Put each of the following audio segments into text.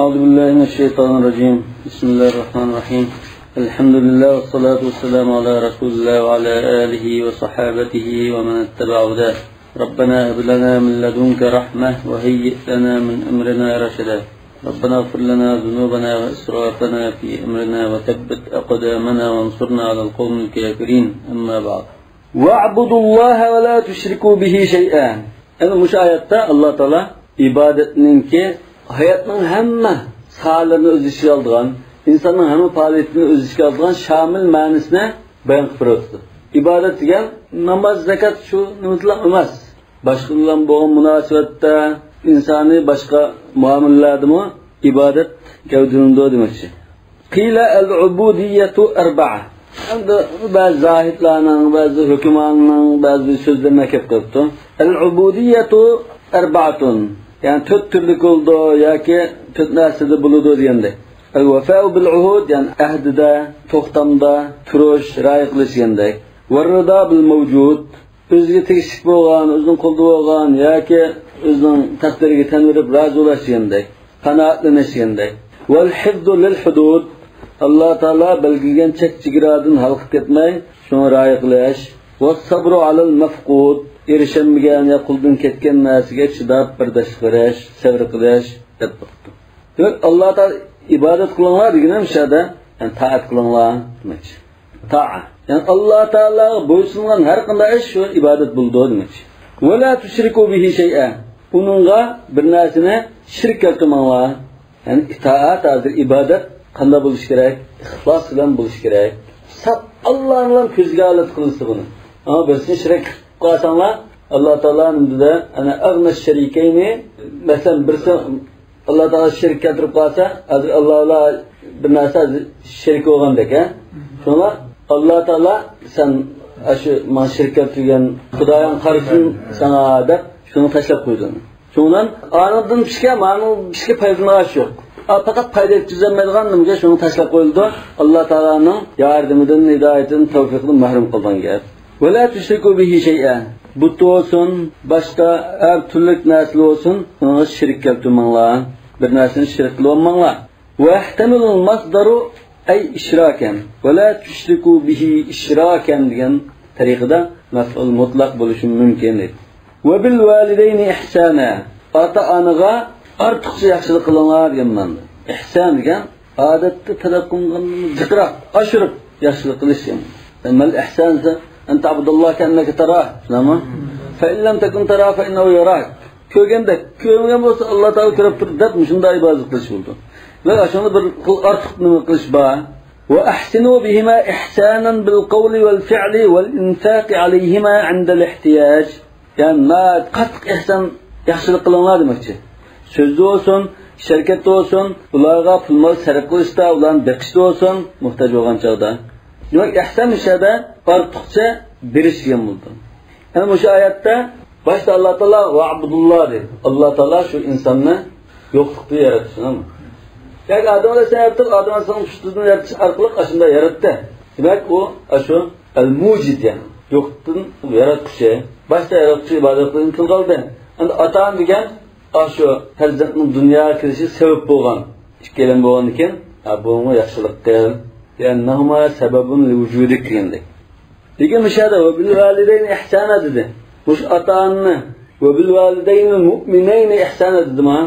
أعوذ بالله من الشيطان الرجيم. بسم الله الرحمن الرحيم. الحمد لله والصلاة والسلام على رسول الله وعلى آله وصحابته ومن اتبع هداه. ربنا هب لنا من لدنك رحمة وهيئ لنا من أمرنا رشدا. ربنا اغفر لنا ذنوبنا وإسرافنا في أمرنا وثبت أقدامنا وانصرنا على القوم الكافرين. أما بعد. واعبدوا الله ولا تشركوا به شيئا. أنا مش آيات الله تعالى ibadetninki hayatning hamma sahalarini o'z ichiga olgan, insonning hamma faoliyatini o'z ichiga olgan shamil ma'nosini bayon qilib o'tdi. Ibodat degan namoz, zakot shu nimalar emas. Boshqa bilan bo'lgan munosabatda insoniy boshqa muomalalardami ibodat gavdalandi demoqchi. Qila al-ubudiyatu arba'a. Endi ba'zi zohidlarning, ba'zi hukmlarning ba'zi so'zlarini kelib qolibdi. Al-ubudiyatu arba'atun. Yani tört türlük oldu ya ki tört narsada buludu diyende. El-vefa'u bil-uhud yani ahdida, to'xtamda, turuş, ra'y qilish diyendek. Var-rida bil-mavjud o'ziga tegishli bo'lgan, o'zining qo'lida bo'lgan yoki o'zining taqdiriga tan berib rozi bo'lish diyendek. Qanoatlanish diyendek. Val-hifzu lil-hudud Alloh taolo belgilagan chek-chegaradan halqib ketmay, shuni ra'y qilish. Was-sabru alal-mafqud erishilmagan ya quldan ketgan narsaga chidab bardosh berish, sabr qilish deb turibdi. Demak, Alloh taolo ibodat qilinglar degan ham shada, yani taat qilinglar demoqchi. Ta'a. Yani Alloh taologa bo'ysungan har qanday ish shu ibodat bo'ldi demoqchi. Va la tushriku bihi shay'a. Uningga bir narsani shirk keltirmanglar. Yani itoat, hozir ibodat qanday bo'lish kerak? Ixlos bilan bo'lish kerak. Sab Alloh bilan ko'zga olib qilsa buni. Ama birisi shirk qilsanlar Alloh taolaning dida ana ag'na sharikayni masalan birisi Alloh taolo shirk keltirib qolsa, hozir Allohlar bir narsa shirk bo'lgandek, shuna Alloh taolo sen shu men shirk keltirgan Xudoying qarisin sana deb shuni tashlab qo'yding. Shundan anidan pishga, ma'ni pishga foydalanish yo'q. Faqat foyda yetkazolmaydigan nimga shuni tashlab qo'yildi. Alloh taolaning yordamidan, hidoyatidan, tavfiqidan mahrum qilgan gap. Va la tushriku bihi shay'an. But olsun, başta her türlü nesli olsun, ona şirk keltirmanglar. Bir neslini şirk qilmanglar. Ve ihtemilul masdaru ay işraken. Ve la tushriku bihi işraken degan tariqada maf'ul mutlaq bo'lishi mumkin. Ve bil valideyni ihsana. Ota-onaga ortiqcha yaxshilik qilinglar degan. Ihson degan odatda talab qilingan ziqroq, oshirib yaxshilik qilish. Mal ihson أن تعبد الله كأنك تراه، نعم. فإن لم تكن تراه فإنه يراك. كوجندك بس الله تعالى كرب تردد مش نداي بازق لشولده. لا عشان بالأرض نقلش بقى. وأحسنوا بهما إحسانا بالقول والفعل والإنفاق عليهما عند الاحتياج. يعني ما قط إحسان يحصل قلنا هذا مكتي. سوزوسون شركة olsun, ularga pul mal sarf qilishda, ularni beqishda olsun, muhtoj bo'lgan chog'da. Demek ihsan işede ortiqcha berishgan bo'ldi. Yani bu oyatda başta Alloh taolo va'budulloh dedi. Alloh taolo shu insonni yo'qlikda yaratdi, shunami? Yani Adam alayhisalom Adam alayhisalom tushdidan yaratish orqali ashunda yaratdi. Demak u shu al-mujid yani yo'qdan yaratuvchi, başta yaratuvchi ibodatini qildi. Endi ota degan shu farzandning dunyoga kirishi sabab bo'lgan, ikkalan bo'lgan ekan, bu yaxshilik qil. لأنهما سبب لوجودك عندك. لكن مش هذا وبالوالدين إحسانا ده. مش أطعنا وبالوالدين المؤمنين إحسانا ده ما.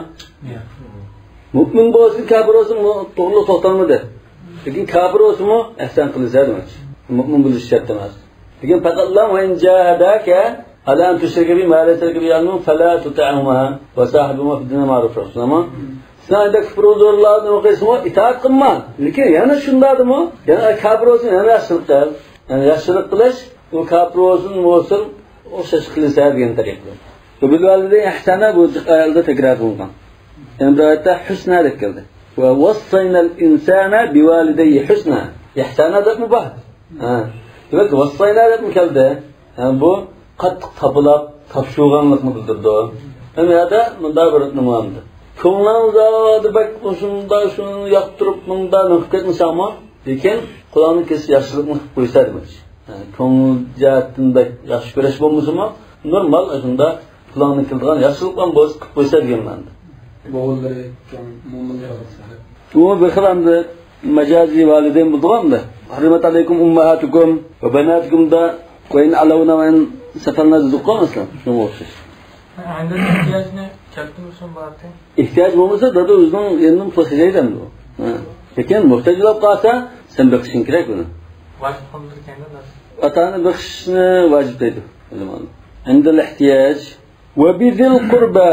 مؤمن بوسي كافر وسم طول طوطان ده. لكن كافر وسم إحسان كل زاد مش. مؤمن بالشرط ماس. لكن فقط الله وإن جاهداك على أن تشرك بي ما ليس لك بعلم فلا تطعهما وصاحبهما في الدنيا معروف رسولنا. Sen de küfür olurlardı o kısmı itaat kılma. Lakin yani şundadı mı? Yani kafir olsun yani yaşlılık değil. Yani yaşlılık kılış o kafir olsun o şaşkı kılışa diyen tarikli. Ve bilvalide ihsana bu ayalda tekrar kılgan. Yani bu ayette hüsna dekildi. Ve vassaynal insana bivalideyhi hüsna. İhsana da mübah. Demek ki vassayna da mı keldi? Yani bu kattık tapılap tapşuğanlık mı bildirdi o? Yani ya da mundar bir numandı. Ko'nglinizda bak shunda shuni yoqtirib bunda nafqatmisa ama lekin Qur'onni kesib yaxshilikni qilib qo'ysa demoqchi. Ko'ngil jihatdan yaxshi ko'rish bo'lmasimi? Normal shunda Qur'onni qilgan yaxshilik bilan bo'z qilib qo'ysa deganman. Boğulları mu'minler olsa. Bu bir xil endi majazi validayn bo'ldi-da. Hurmat alaykum ummahatukum va banatukum da qo'yin alavna va safarna zuqqamsizlar. Shunga o'xshash. Endi ehtiyojni katta bo'lsin bordi. Ehtiyoj bo'lmasa da o'zining endi qo'shaydi bu. Lekin muhtoj bo'lib qolsa, sen biqishing kerak uni. Vajib qildirganda narsa. Atani biqishni vojib deydi. Endi ehtiyoj va bizil qurba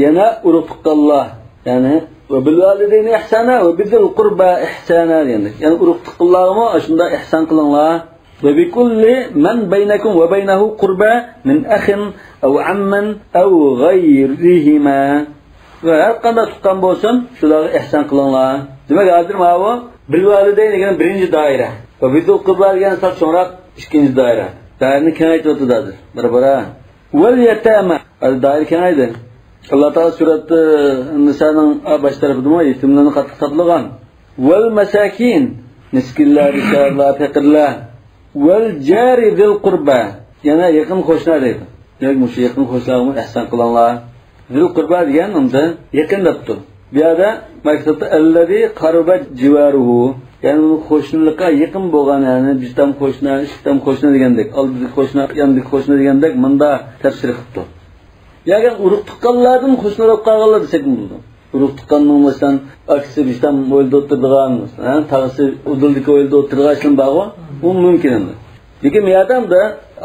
yana urug'qalloh, ya'ni va bil validayni ihsana va bizil qurba ihsana dedik. Ya'ni urug'qallohmi shunda ihson qilinglar. Va bi kulli man baynakum va baynahu qurba min akhin aw amman aw ghayrihima. Va har qanday tuqqan bo'lsin, shularga ihson qilinglar. Demak, hozir mana bu bil validayni degan birinchi doira. Va bizil qurba degan sal cho'nroq ikkinchi doira. Doirani kengaytirib o'tadi. Bir-bira. Val yatama. Doira kengaydi. Allah Taala suratda Nisaning bosh tarafida yetimlarni qattiq to'plagan. Val masakin, miskinlar, ishorlar, faqirlar. Val jari zil qurba, yana yaqin qo'shnilar deydi. Demak, mush yaqin qo'shnilarga ihson qilinglar. Zil qurba degan unda yaqin debdi. Bu yerda maktabda allazi qaruba jivaruhu, ya'ni qo'shnilikqa yaqin bo'lgan, ya'ni bitam qo'shni, ishtam qo'shni degandek, oldidagi qo'shni, yandagi qo'shni degandek bunda tafsir qildi. Yagan urug' tuqqanlardan qo'shnilar qolganlar desak bo'ladi. Urug' tuqqanning masalan aksi bitam o'lda o'tirgan, tag'isi udildagi o'lda o'tirgan bog'i, u mumkin endi. Lekin bu odamda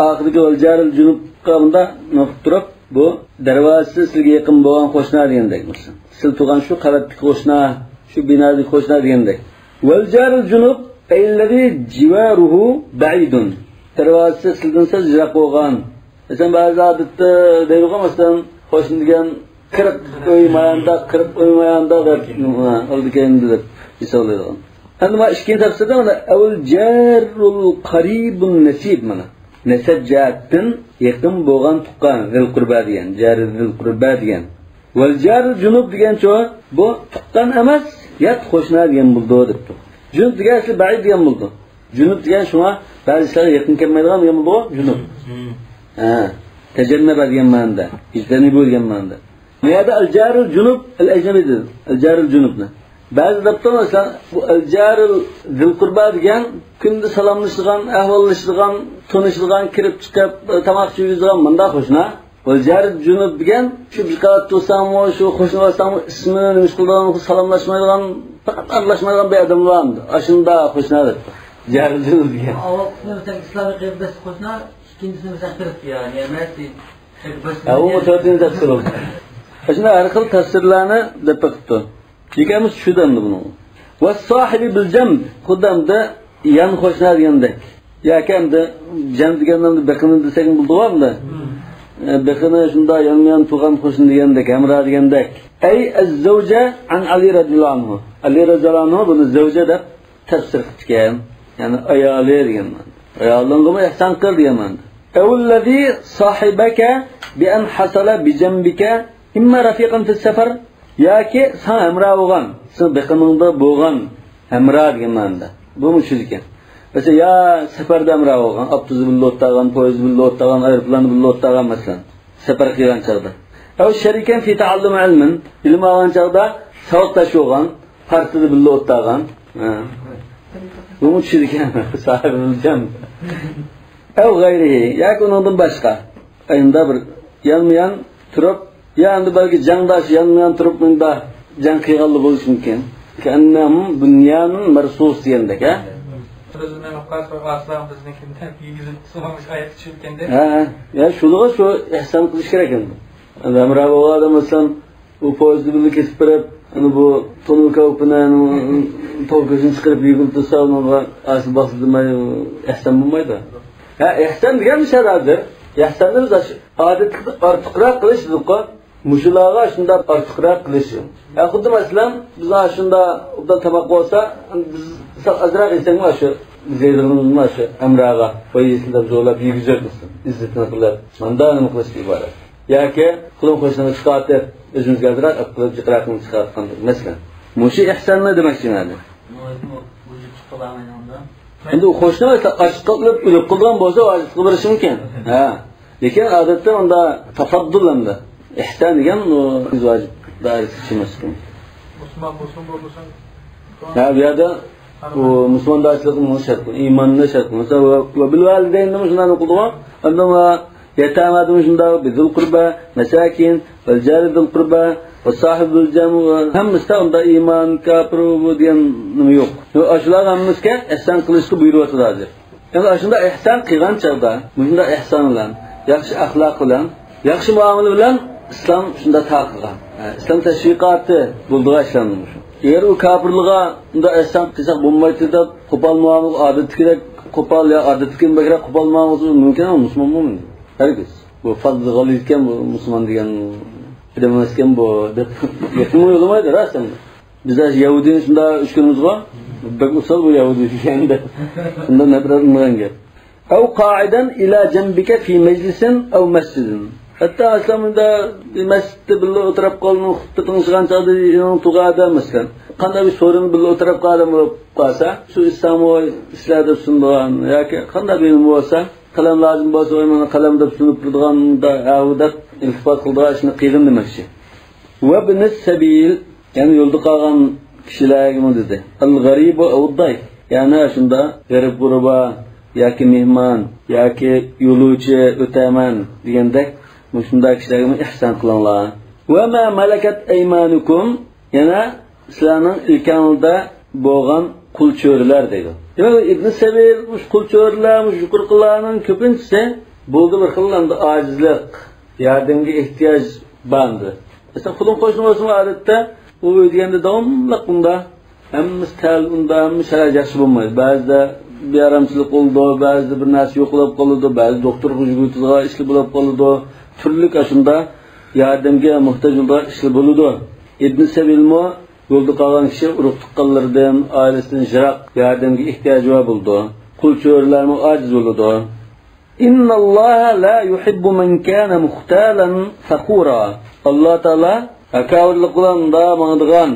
oxirgi o'ljaril junub qavmda noqib turib, bu darvozasi sizga yaqin bo'lgan qo'shnilar degandek masalan. Siz turgan shu qavatdagi qo'shni, shu binodagi qo'shnilar degandek. O'ljaril junub ayllazi jiwaruhu ba'idun. Darvozasi sizdan yiroq bo'lgan. Mesela bazı adıtta deyilga mesela hoşun degan 40 uymayanda 40 uymayanda deb oldu kendi deb hisoblaydi. Endi mana ikkinchi tafsirda mana avul jarrul qaribun nasib mana. Nasab jihatdan yaqin bo'lgan tuqqan zil qurba degan, jarr zil qurba degan. Val jarr junub degan-chi bu tuqqan emas, yat qo'shna degan bo'ldi debdi. Junub degan asli ba'id degan bo'ldi. Junub degan shunga ba'zilar yaqin kelmaydigan degan bo'ldi, junub. تجنب اليماندا اجتنبوا اليماندا هذا الجار الجنوب الاجنبي الجار الجنوبنا بعض دبتون مثلا الجار ذي القربى degan kunda salomlashgan ahvollashgan tanishgan kirib chiqib tamoq yeydigan menda qo'shna الجار الجنوب degan shu biqat to'sammi shu qo'shni bo'lsam ismini nishqildan salomlashmaydigan faqat aralashmaydigan bir odam bor ashunda qo'shnadir jar junub degan avval islomiy qiblas qo'shna İkincisini mesela kırık yani yemezdi. O dördüncü tefsir oldu. Şimdi her xil tefsirlerini depekti. Yekemiz şu demdi bunu. Ve sahibi bil cemb. Kudamda yan hoşuna diyendek. Yakemde cemb digendemde bekini desegin buldu var mı da? Bekini şunda yanmayan tuğan hoşuna diyendek. Emra diyendek. Ey ez-zevce an Ali radiyallahu anhu. Ali radiyallahu anhu bunu zevce de tefsir etken. Yani ayali diyenler. Ayalığına ihsan kıl diyemem. Evlezi sahibeke bi en hasala bi cembike imma rafiqan fi sefer ya ki sen emra olgan, sen bekanında boğan emra diyemem de. Bu mu şirken? Mesela ya seferde emra olgan, abdüzü billi ottağan, poyuzu billi ottağan, ayrıplanı billi ottağan mesela. Sefer kıygan çağda. Ev şeriken fi taallum ilmin, ilim ağan çağda savuk taşı olgan, partide billi ottağan. Bu mu şirken? Sahibi bileceğim. Ev gayrihi, yak onundan başka. Ayında bir yanmayan turup, yanında belki candaş yanmayan turup bunda can kıygallı buluş mümkün. Kennem dünyanın mersus diyendek, ha? Özünden okaz ve aslan bizdekinden yüzün sıvamış ayet çürkende. Ya şuluğa şu ihsan kılış gerek endi. Emra bu adam mesela bu poyuzlu bildi kesip verip, bu tonu kavupuna tolkasını çıkarıp yıkılıp tutsa onunla asıl basıldırmayı ihsan bulmaydı. Ya ihsan degan müşahadadır. İhsanın adet artıqroq qilish bu mushulaga shunda artıqroq qilish. Ya xuddi masalan biz shunda ubda tamoq bo'lsa, biz azroq yesangmi shu zeydirni shu amraga qo'yishlar zo'lab yegizamiz. İzzetini qilib, manda nima qilish iborat. Yoki qulim qo'shini chiqarib, o'zimizga azroq qilib jiqraqni chiqargan masalan. Mushi ihson nima demakchiman? Endi u qo'shni ochiq qilib o'lib qilgan bo'lsa, ochiq qilish mumkin. Lekin odatda unda tafaddul endi. İhsan degan vojib. dairesi içimiz. Müslüman olsun olursan. Ya bu yerda o Müslüman dairesilik şart, imanlı şart. Mesela ve bil valideyn şundan okuduğu, ondan yetamadım şunda bizul qurba, mesakin, vel jaridul qurba ve sahibul jamu hamsta onda iman kafir bu diyen nima yok. Aşılar hammiske ihsan qilishni buyuryapti hozir. Yani aşında ihsan qilgan chaqda, bunda ihson bilan, yaxshi axloq bilan, yaxshi muomala bilan islom shunda taqilgan. İslam tashviqoti bo'ldiga ishlanmiş. Eğer o kafirliğe da ihsan qilsak bo'lmaydi deb qo'pol muomala odatga qo'pol ya odatga bagra qo'pol muomala mumkin emas, musulmon bo'lmaydi. Herkes. Bu fazla g'alizken bu musulmon degan demasken bu deb yetimi yo'lamaydi rasm. Bizlar Yahudiyning shunda 3 kunimiz bor. Bak usul bu Yahudi deganda. Shunda nafratlangan gap. Aw qa'idan ila janbika fi majlisin aw masjidin. Hatta aslamda masjidda birga o'tirib qolgan xutba tingishgan chog'da tug'ada masalan. Qanday bir so'rin birga o'tirib qolsa, shu islamoy ishlarda sundan yoki qanday bir bo'lsa qalam lazım bo'lsa, mana qalam deb sunib turganda avdat iltifot qildilar, shuni qildim demoqchi. Va bin sabil, ya'ni yo'lda qolgan kishilarga dedi. Al-gharib va ad-dayf. Ya'ni shunda g'arib g'urba yoki mehmon yoki yo'lovchi o'taman degandek, shunday kishilarga ihson qilinglar. Va ma malakat aymanukum, yana sizlarning ilkanida bo'lgan qul cho'rilar deydi. Demak, Ibn Sabil mush qul cho'rilar, mush yuqurqilarning ko'pinchisi bo'ldi bir xillarda ojizlik, yordamga ehtiyoj bandi. Mesela qulun qo'shni bo'lsa odatda u deganda davomli bunda hammamiz tal unda sharoit yaxshi bo'lmaydi. Ba'zida bearamchilik bo'ldi, ba'zida bir narsa yo'qlab qoldi, ba'zi doktor hujumida ishli bo'lib qoldi. Turli shunda yordamga muhtoj bo'lgan ishlar bo'ladi. Ibn Sabilmo yo'lda qolgan kishi urug' tuqqanlardan, oilasidan yiroq yordamga ehtiyoji bo'ldi. Qul cho'rilarmi ojiz bo'ldi. Innalloha la yuhibbu man kana muxtalan fakhura. Alloh taolo akavurlik bilan mangdigan,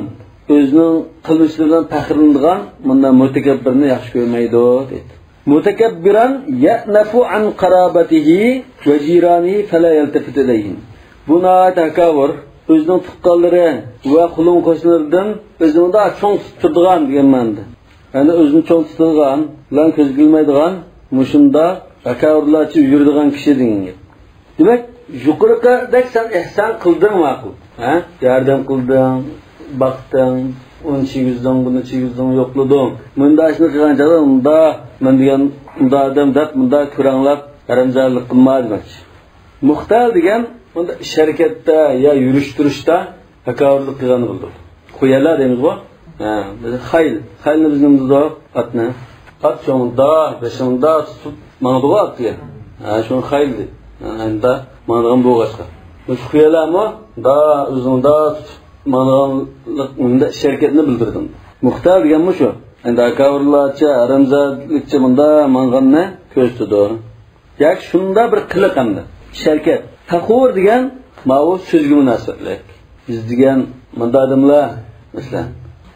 o'zining qilmishlaridan faxrlanadigan bunday mutakabbirni yaxshi ko'rmaydi dedi. Mutakabbiran ya'nafu an qarabatihi va jiranihi fala yaltafit ilayhim. Buna takavvur o'zining tuqqanlari va qulun qo'shnilaridan o'zini da cho'ng tutadigan degan ma'noda. Ya'ni o'zini cho'ng tutadigan, bilan ko'z bilmaydigan, mushunda takavvurlarchi yuradigan kishi degan gap. Demak, yuqoridek sen ihson qilding ma'qul. Yordam qilding, baqding, uni chig'izding, buni chig'izding, yo'qlading. Bunda shuni qilgan joyda unda men degan unda odam deb bunda ko'ranglab haramzorlik qilmaydi. Muxtal degan bunda sharkatda ya yurishtirishda takavvurlik qilgan bo'ldi. Qo'yalar deymiz bu. Biz xaylni bizimizda atni. At cho'ngda, beshingda tutib mangduga atdi. Shuni xayl deydi. Anda mang'an bo'g'ashqa. Shu qo'yalarmi? Da o'zingda tutib mang'anlik unda sharkatni bildirdim. Muxtar deganmi shu? Endi akavurlarcha, haramzorlikcha bunda mang'anni ko'rsatdi. Yoki shunda bir qiliq hamda. Sharkat. Taqur degan ma'u so'zga munosabatlik. Biz degan bunda odamlar masalan,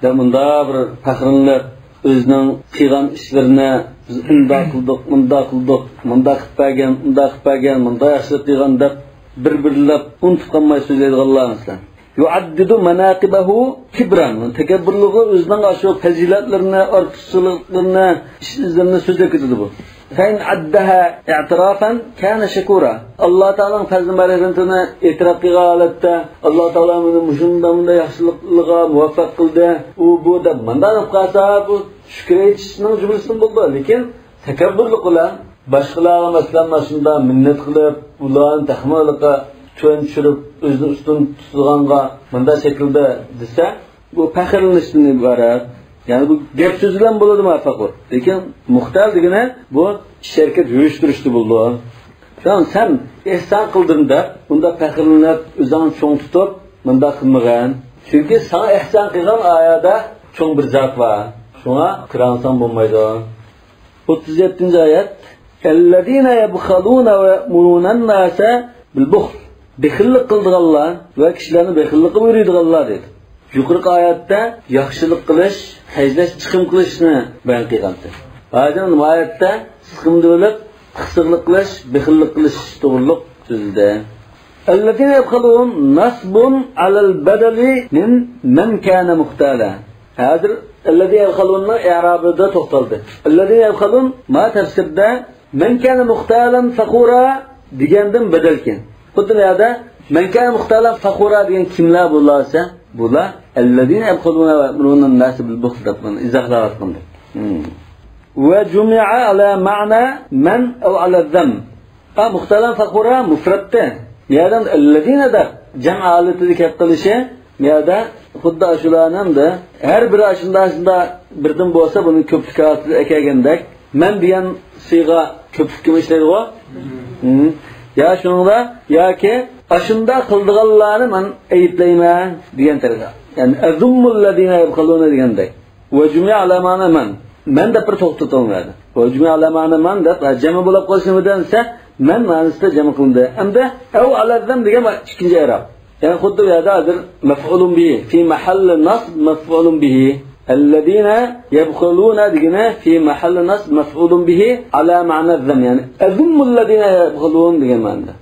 da bunda bir faxrlanib o'zining qilgan ishlarini biz unda qildik, bunda qildik, bunda qilib bergan, unda qilib bergan, bunda yaxshi qilgan deb bir-birlab unutib qolmay so'zlaydiganlar masalan. Yu'addidu manaqibahu kibran. Takabburluğu o'zining ashu fazilatlarini, ortiqchiliklarni, ishlarni so'zlab ketadi bu. Fain addaha i'tirafan kana shakura. Alloh taoloning fazl marhamatini e'tirof qilgan holatda Alloh taolo meni mushunda yaxshiliklarga muvaffaq qildi. U bu deb bundan qilsa bu shukr etishning jumlasidan bo'ldi. Lekin takabburlik bilan boshqalarga masalan shunda minnat qilib, ularni tahmiliga to'n tushirib, o'zini ustun tutganga bunda shaklda desa, bu faxrlanishdan iborat. Yani bu gap so'z bilan bo'ladi muvaffaqat. Lekin muxtal degani bu sharkat yurishtirishdi bo'ldi. Sen ihson qilding deb, bunda faxrlanib, o'zingni cho'ng tutib, bunda qilmagan. Chunki sana ihson qilgan oyatda cho'ng bir zot bor. Shunga qiransan bo'lmaydi. 37-oyat: "Ellezina yabkhaluna va ya'muruna an-nasa bil-bukhl." Bexillik qildiganlar va kishilarni bexillikqa buyuradiganlar dedi. Yuqorqi oyatda yaxshilik qilish, hajlash, chiqim qilishni bayon qilgandi. Hozir oyatda chiqimni bo'lib, qisqlik qilish, bexillik qilish to'g'riliq so'zida. الذين يبخلون نصب على البدل من كان مختالا. هذا الذي يبخلون إعراب ده تقتل. الذين يبخلون ما تفسر ده من كان مختالا فخورا ديجاندم بدل كان. قلت هذا من كان مختالا فخورا ديجان كملا بولاسا بولا الذين يبخلون ويأمرون الناس بالبخل دبن إذا خلقتهم. وجمع على معنى من أو على الذم. مختالا فخورا مفردته. يادن الذين ده جمع على تلك القلشة يادا خد أشلانم ده her bir aşında birden bolsa bunun köpük altı ekegендek men diyen siga köpük kimişleri o ya şununda ya ki aşında kıldıqallarını men eyitleyme diyen terga yani azumul ladina yabkhaluna diyendek ve cümle alamana men de bir to'xtatilmaydi ve cümle alamana men de cema bo'lib qolishimidansa men ma'nosida jama qilindi hamda au alazzam degan ikkinchi i'rob yani xuddi bu yerda hozir maf'ulun bihi fi mahalli nasb maf'ulun bihi alladina yabkhuluna degani fi mahalli nasb maf'ulun bihi ala ma'na zam yani azumul ladina yabkhulun degan ma'noda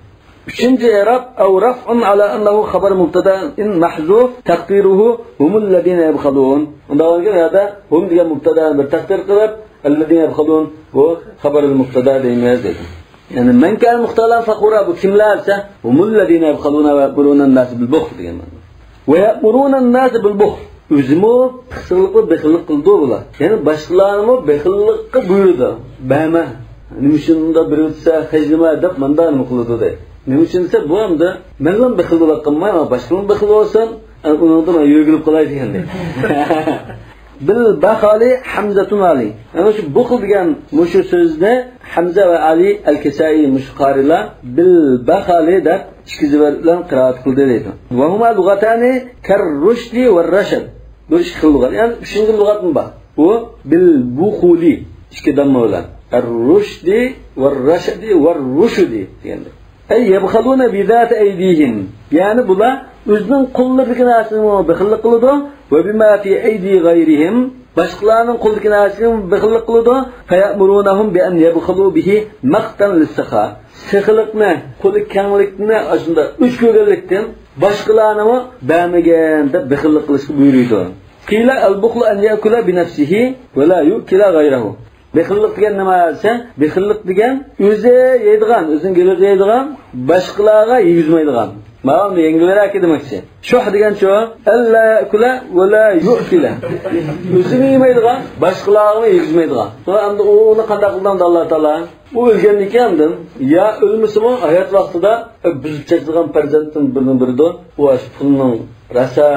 üçüncü i'rob au raf'un ala annahu xabar mubtada in mahzuf taqdiruhu humul ladina yabkhulun unda bu yerda hum degan mubtada bir taqdir qilib alladina yabkhulun bu xabar al-mubtada deymiz dedi. Yani men kan muhtalan fakhura bu kimlarsa humulladina yabkhaluna ve ya'muruna an-nas bil bukhl degan ma'no. Ve ya'muruna an-nas bil bukhl. O'zimi qisqiliqni bexillik qildi ular. Yani boshqalarni bexillikka buyurdi. Bama. Nima uchun unda bir o'tsa hajma deb menda nima qildi dedi. Nima uchun esa bu hamda mendan bexillik qilmayman, boshqalarni bexil olsin, undan yo'g'ilib qolay deganda. Bil Bakhali Hamzatun Ali. Ana shu bukhl degan mushu so'zni Hamza va Ali al-Kisai mushqarilar bil Bakhali deb ikkizilar bilan qiroat qildi deydi. Va huma lug'atani kar-rushdi va rashad. Bu ikki lug'at. Yani uchinchi lug'atmi bor. Bu bil bukhuli ikki damma bilan. Ar-rushdi va rashadi va rushdi deganlar. Ay yabkhaluna bi zati aydihim. Yani bular o'zining qo'llaridagi narsani bexillik qiladi va bima fi aydi g'ayrihim boshqalarning qo'lidagi narsani bexillik qiladi fayamurunahum bi an yabkhalu bihi maqtan lis-saha saxiliqni qo'li kenglikni ashunda uch ko'rganlikdan boshqalarni bamagan deb bexillik qilishga buyuruydi. Qila al-bukhlu an yakula bi nafsihi va la yukila ghayrahu. Bexillik degan nima desa, bexillik degan o'zi yeydigan, o'zining yeydigan, boshqalarga yeyizmaydigan. Ma'lum yangilar demoqchi. Shuh degan shu, alla yakula va la yu'kila. O'zini yemaydigan, boshqalarni yeyizmaydigan. To'g'ri, endi uni qanday qildi Alloh taolo? U o'lgan ekandim, ya o'lmisimi hayot vaqtida buzib chiqgan farzandning biridir. U ashpulning rasa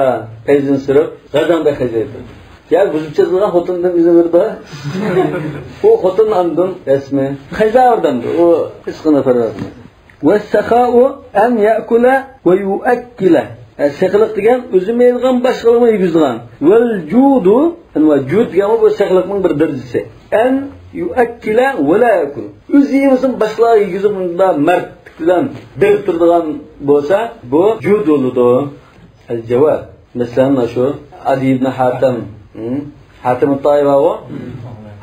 payzin sirib, g'azanda xajaydi. Ya buzib chiqgan xotindan izin berdi. U xotin andan rasmi xajaverdan. O hech qanday farq yo'q. والسخاء أن يأكل ويؤكل السخلق degan o'zi yeydigan boshqalarga yeygizgan val judu anva jud degan bu sexliqning bir darajasi an yuakkila va la yakul o'zi yesin boshqalarga yeygizib unda mard bilan bir turadigan bo'lsa bu jud bo'ladi. Al javob masalan shu Ali ibn Hatim at-Tayyib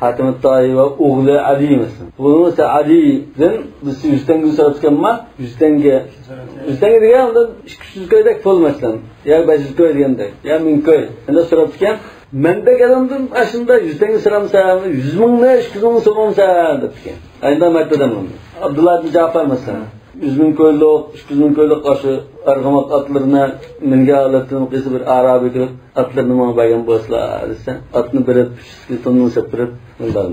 Hatim at-Tayyib o'g'li Ali emasmi? Buni esa Alidan biz 100 tanga so'ratganman, 100 tanga degan unda 200 koydek bo'lmasdan, yo 500 koy degandek, yo 1000 koy. Endi so'ratgan, menda galamdim ashunda 100 tanga so'ramsa, 100 mingni 200 ming so'ramsa debgan. Endi martadan Abdullah ibn Ja'far masalan 100 ming ko'ylok, 200 ming ko'ylok qo'shi arg'amoq atlarini menga alatini qilib bir arabiy qilib atlarni menga bergan bo'lsalar desa, atni berib, tonini sepirib undan.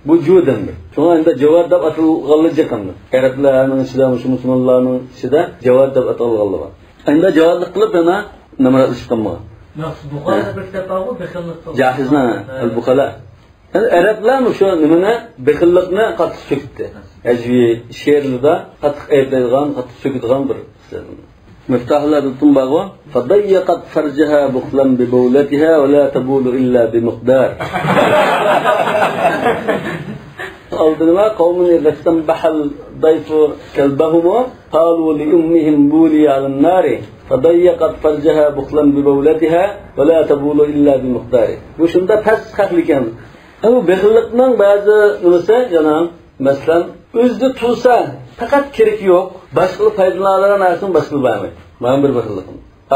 Bu judandir. Shunga endi javob deb atalganlar jiqindi. Arablarning ichida, musulmonlarning ichida javob deb atalganlar. Endi javoblik qilib yana nima ishqamma. Buxarada bir kitap bor, bexillik. Jahizna al-Buxala. Arablar shu nimani bexillikni qattiq so'kdi. Ajvi she'rlarda qattiq aytadigan, qattiq so'kadigan bir مفتاحlar tunbag'o fadayyaqat farjaha bukhlan bi bawlatiha wa la tabulu illa bi miqdar. Aldırma kavmin yastam bahal dayfu kalbahum qalu li ummihim buli ala'an nari fadayyaqat farjaha bukhlan bi bawlatiha wa la tabulu illa bi miqdar. Bu shunda past haqlikan. Bu bexillikning ba'zi nimasi yana masalan o'zida tursa faqat kerak yo'q, boshqa foydalanadigan narsani boshqa bermaydi. Mana bir baxillik.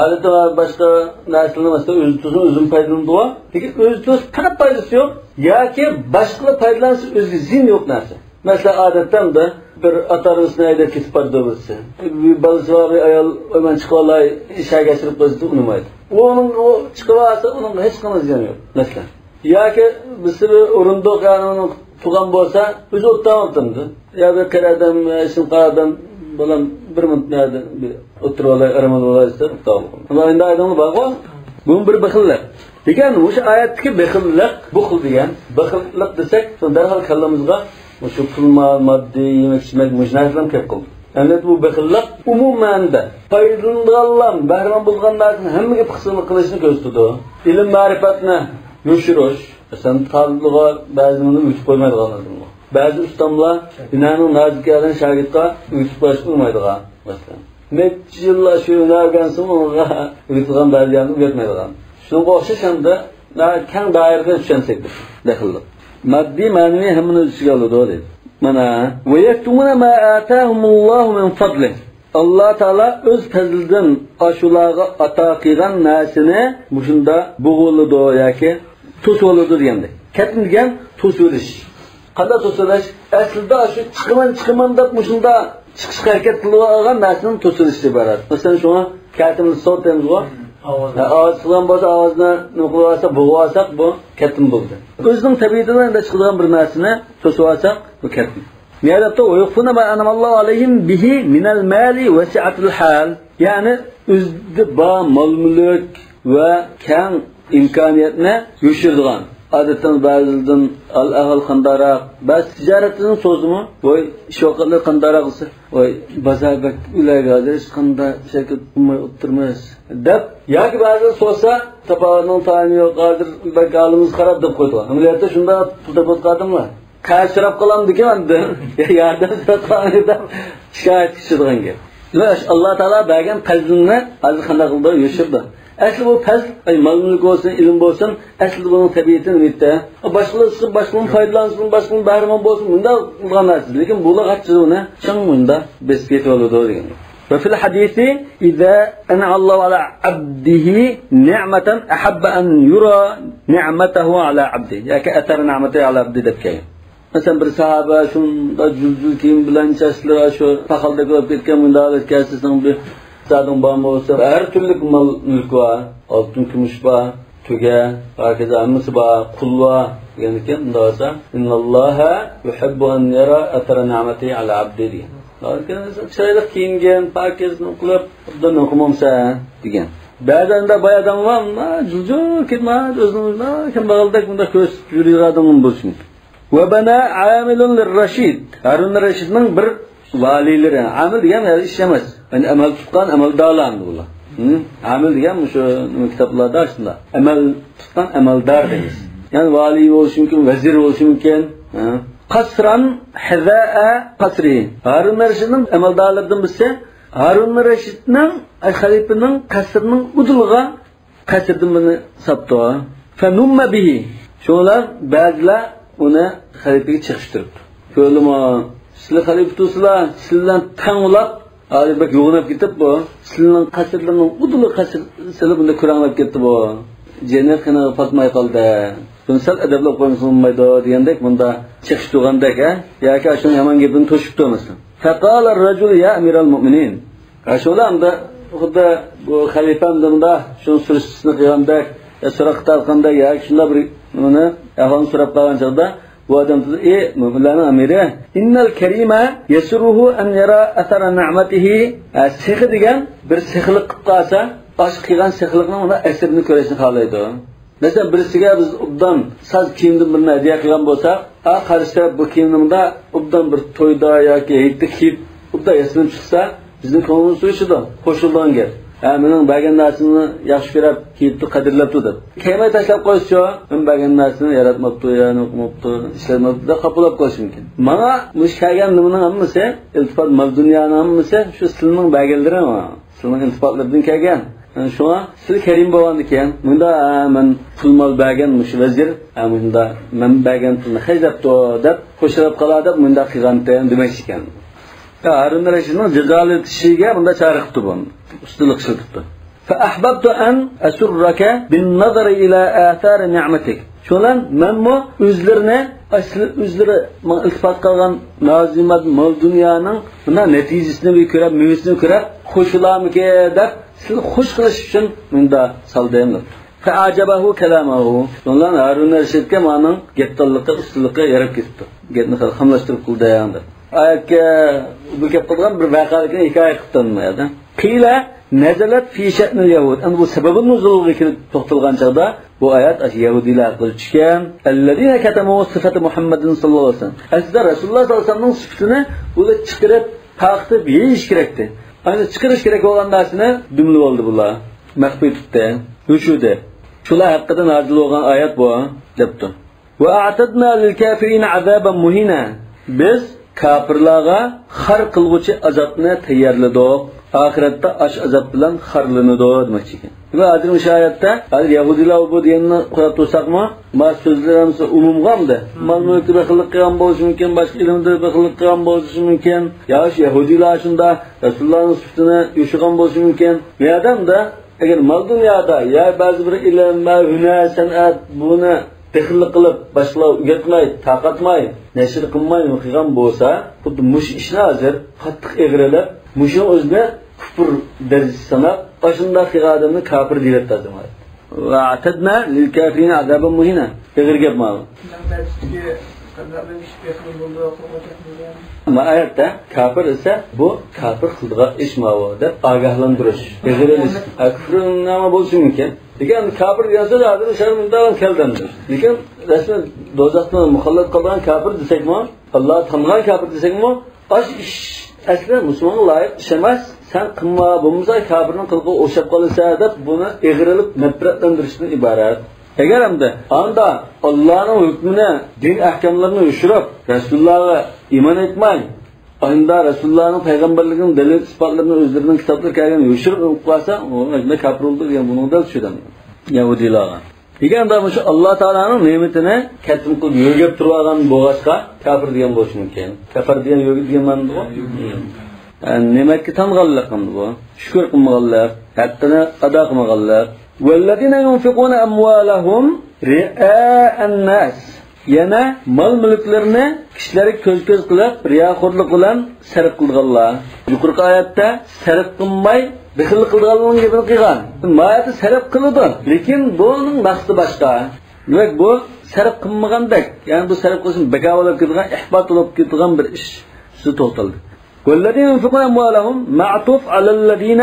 Adeta boshqa narsalarni masalan o'zi tursa o'zim foydalanadi, lekin o'zi tursa faqat foydasi yo'q yoki boshqa foydalansa o'ziga ziyon yo'q narsa. Mesela adetden de bir atarısına eder kesip pardobası. Bir balası var bir ayol hemen çıkıvalay işe geçirip bazı unumaydı. Onun o çıkıvalasa onun hiç kanız yanıyor. Mesela. Ya ki bir orunduk yani onun tuğan bolsa özü ottandı. Ya bir kereden isim karadan falan bir mutluyordu. Bir oturuvalay aramalı olay ister. Tamam. Ama indi aydınlı bak o. Bunun bir bakıllar. Degen şu ayetteki bakıllık buxul diyen. Bakıllık desek derhal kallamızga şu pul maddi yemek içmek müşnahlarım kep kıldı. Yani bu bakıllık umumen de faydalanılan, bahram bulganlardan hem gibi kısımlı kılışını gösterdi. İlim marifetine yoşuruş. Sen tarzlığa bazılarını ütüp koymaydı kalmadın mı? Bazı ustamlar binanın naziklerden şagitka ütüp başvurmaydı kalmadın. Neçe yıllar şu nergansın ona ütülen bazılarını vermeydi kalmadın. Şunu koşuşan da keng dairede düşensektir. Bakıllık. Maddi manevi hemen ölçüsü alıyordu o dedi. Mana ve yektumuna ma atahumullahu min fadli. Allah Teala öz fazlından aşulağa ata kılgan narsini muşunda buğuludu yaki tusuludu degende. Ketin degen tusuluş. Qanday tusuluş? Aslida şu çıkıman da muşunda çıkış hareket kılgan narsinin tusuluşu barar. Mesela şuna katimiz sortemiz var. Ağız kılgan bolsa ağzına nuqulasa boğasak bu ketim buldu. Özünün tabiatinden de çıkılan bir narsini tosuvasak bu ketim. Niyadette uyukfuna ma anamallahu aleyhim bihi minel mali ve si'atul hal. Yani özde ba mal mülk ve keng imkaniyetine yuşurduğun. Adetten bazıdan al-ahal kandarak, bazı ticaretinin sozumu, oy şokatlı kandaraklısı, oy bazarbek ülegadır, kanda şekil oturmaz. Dep, ya ki bazı sorsa, tapağının tayini yok, kadir, belki alımız karab dep koydular. Ameliyata şunda tutup otkadım var. Kaya şarap kalam dikemedi. Yardım satmanıdan şikayet kişidiğin gibi. Ve Allah Teala bergen pezlinle azı kandakıldığı yaşırdı. Aslı bu pez, mal mülk olsun, ilim olsun, aslı bunun tabiatını bitti. Başkalarının faydalansın, başkalarının bahriman olsun, bunda kullanırsınız. Lekin buğla kaçırığına, şan bunda beskiyeti olur diyor. Ve fil hadisi, İza en'allahu ala abdihi ni'meten ahabba en yura ni'metehu ala abdi. Yaki eter ni'metehu ala abdi depkeyi. Mesela bir sahabe şunda cüzdül kiyim bilen çeşitli şu pakalda kılıp ketken mündağlık kelsizden bir Sadın bağımı olsa her türlü mal mülk var, altın kümüş var, tüge, herkese annesi var, kul var. Yani bunda olsa İnnallâhe yuhibbu en yara etara ni'meti ala abdi diyen. Şeylik kiyingen, parkezini kılıp, buradan okumamsa diyen. Bazen de bayağı adam var mı? Cücü kitmaz, özünüzde, kim bağıldak bunda köz yürüyor adamın bulsun. Ve bana amilun lirraşid. Harun Reşid'in bir valileri, amil diyen işlemez. Yani emel tutkan, emel dağlandı bunlar. Amil diyen şu kitaplarda aslında. Emel tutkan, emeldar deyiz. Yani vali olsun mümkün, vezir olsun mümkün. Kasran, hezâe kasri. Harun Reşid'in emeldarlardan birisi, Harun Reşid'in, halifenin kasrının uduluğa kasırdan bunu saptı. Fenumme bihi. Şunlar bazılar onu halifeye çıkıştırıp. Şöyle mi? Sizler halife tutsalar, sizlerden tanılap, bak yoğunlap gidip bu. Sizlerin kasırlarının udulu kasır, sizler bunda kuranlap gitti bu. Cennet kanağı patmaya kaldı. Bunu sal edebli koymasın olmaydı diyendek bunda çıkıştırgandek ha. Ya ki aşın hemen gibini toşup durmasın. Fekâler racul ya emiral mu'minin. Aşılan da Xudda bu halifemden de şunun sürüsünü kıyamdak, sırak tarkandak ya şunda bir onu efendim sürap kalan çağda bu adam dedi müminlerin amiri innel kerime yesuruhu en yara athara ni'metihi sihir diyen bir sihirlik kıpkasa baş kıygan sihirlikinin ona eserini köresini kalaydı. Mesela birisiga biz obdan saz kiyimden birini hediye kılgan bolsak, karşı bu kiyimde obdan bir toyda yoki heyitlik kiyip obda esnim çıksa bizning ko'nglimiz suyishidi, qo'shilgan gap. Mening bergan narsani yaxshi ko'rib, kiyibdi, qadrlabdi deb. Keymay tashlab qo'yishchi, men bergan narsani yaratmabdi, ya'ni o'qimabdi, ishlamabdi deb qabulab qo'yish mumkin. Mana bu kelgan nimaning hammasi, iltifot mal dunyoning hammasi shu sizning berganlaring, sizning iltifotlaridan kelgan. Şuna siz kerim bo'lgan ekan. Bunda men pul mol bergan mush vazir, bunda men bergan pulni hajabto deb qo'shilib qoladi, bunda qilgandan demoqchi ekan. Harun Rashidning jazoli tishiga bunda chaqiribdi bu. Ustilik qilibdi. Fa ahbabtu an asurraka bin nazar ila athar ni'matik. Şolan menmo o'zlarini o'zlari iltifot qilgan nazimat mol dunyoning bunda natijasini ko'rib, mevasini ko'rib, xushlamike deb siz xush qilish uchun bunda saldim. Fa ajabahu kalamahu. Şolan Harun Rashidga mening gaptonlikda ustunlikka yarab ketdi. Gapni xamlashtirib qildi endi. Ayakka bu gap qilgan bir voqelikni hikoya qildim. Qila nazalat fi sha'nil yahud. Endi bu sababi nuzulga kelib to'xtalgan chaqda bu oyat Yahudilar qilib chiqqan. Allazina katamu sifati Muhammadin sallallohu alayhi vasallam. Aslida Rasululloh sallallohu alayhi vasallamning sifatini ular chiqarib, taqtib yeyish kerakdi. Ayni chiqarish kerak bo'lgan narsani dumli bo'ldi bular. Maxfiy tutdi. O'shuda. Shular haqida nozil bo'lgan oyat bu debdi. Va a'tadna lil kafirin azaban muhina. Biz kafirlarga xar qilg'uchi azobni tayyorladik. Ahiratda ash azab bilan xarlanadi demoqchi ekan. Va hozir o'sha oyatda hozir Yahudilar bu deganni qo'yib tursaqmi, mas so'zlarimiz umumg'amda. Ma'lumotga baxillik qilgan bo'lishi mumkin, boshqa ilmda baxillik qilgan bo'lishi mumkin. Yoki Yahudilar shunda Rasulullohning sifatini yo'shigan bo'lishi mumkin. Bu odamda agar mal dunyoda ya ba'zi bir ilm va hunar, san'at buni texnik qilib boshqalar o'rgatmay, taqatmay, nashr qilmay qilgan bo'lsa, xuddi mush ishni hozir qattiq egrilib, mushning o'zini kufr darajasi sanab, ashunda qiladimni kafir deb aytadi. Va atadna lil kafirin azaban muhina. Egir gap ma'lum. Ma'ayatda kafir esa bu kafir qildigan ish ma'vo deb ogohlantirish. Egirish. Kufrning nima bo'lishi mumkin? Lekin kafir degan so'z hozir sharmdan kelgandir. Lekin rasman do'zaxdan muxallaf qilgan kafir desakmi, Alloh tangan kafir desakmi, ash ish aslida musulmonga loyiq ish emas. Sen qilma, bo'lmasa kafirning qilg'i o'xshab qolsa deb buni egrilib nafratlantirishdan iborat. Agar hamda anda Allohning hukmini, din ahkomlarini yo'shirib, Rasulullohga iymon etmay, anda Rasulullohning payg'ambarligining dalil isbotlarini o'zlarining kitoblariga kelgan yo'shirib o'qisa, unda kafir bo'ldi degan buni da tushunadi. Yahudilarga. Deganda shu Alloh taolaning ne'matini katm qilib yo'g'ib turgan bo'g'ashqa kafir degan bo'lishi mumkin. Kafir degan yo'g'ib degan ma'noda bu. Ne'matga tang'allik bu. Shukr qilmaganlar, haqqini ado qilmaganlar. Vallazina yunfiquna amwalahum ria'an nas. Yana mol-mulklarini kishilarga ko'z qilib, riyoxo'rlik bilan sarf qilganlar. Yuqorqi oyatda sarf qilmay, bixillik qilganlarning gapini qilgan. Mayati sarf qiladi, lekin buning maqsadi boshqa. Demak, bu sarf qilmagandek, ya'ni bu sarf qilsin bekavolab ketgan, ihbot bo'lib ketgan bir ish. Shu to'xtaldi. والذين ينفقون أموالهم معطوف على الذين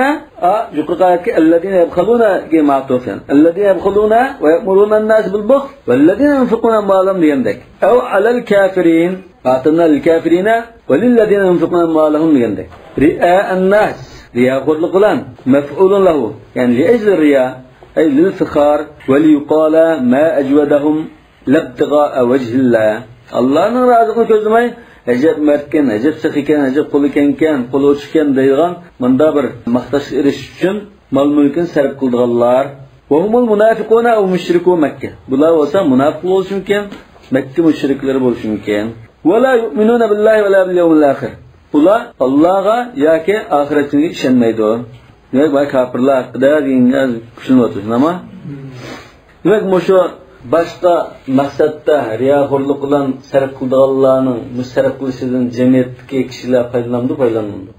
يقولك الذين يبخلون معطوف الذين يبخلون ويأمرون الناس بالبخل والذين ينفقون أموالهم ليندك أو على الكافرين أعطنا للكافرين وللذين ينفقون أموالهم ليندك رئاء الناس رياء خلقلان مفعول له يعني لأجل الرياء أي للفخار وليقال ما أجودهم لابتغاء وجه الله الله نرازقنا كذمي Acab mertken, acab sıkıken, acab kolu kenken, kolu uçken deyilgan mında bir maqtaş eriş üçün mal-mülkün sarf kıldıqallar. Ve humul munafiquna ev müşriku Mekke. Bular olsa munafiq oluşu mümkün, Mekke müşrikleri oluşu mümkün. Ve la yu'minuna billahi ve la bil yevmil ahir. Bular Allah'a yaki ahiretine işenmeydi o. Demek bu kafirler hakkında diyiniz kuşun otursun ama. Demek bu şu başqa maqsadda riyoxo'rlik bilan sarf qilganlarning musarraf qilishidan jamiyatdagi kishilar foydalanadi.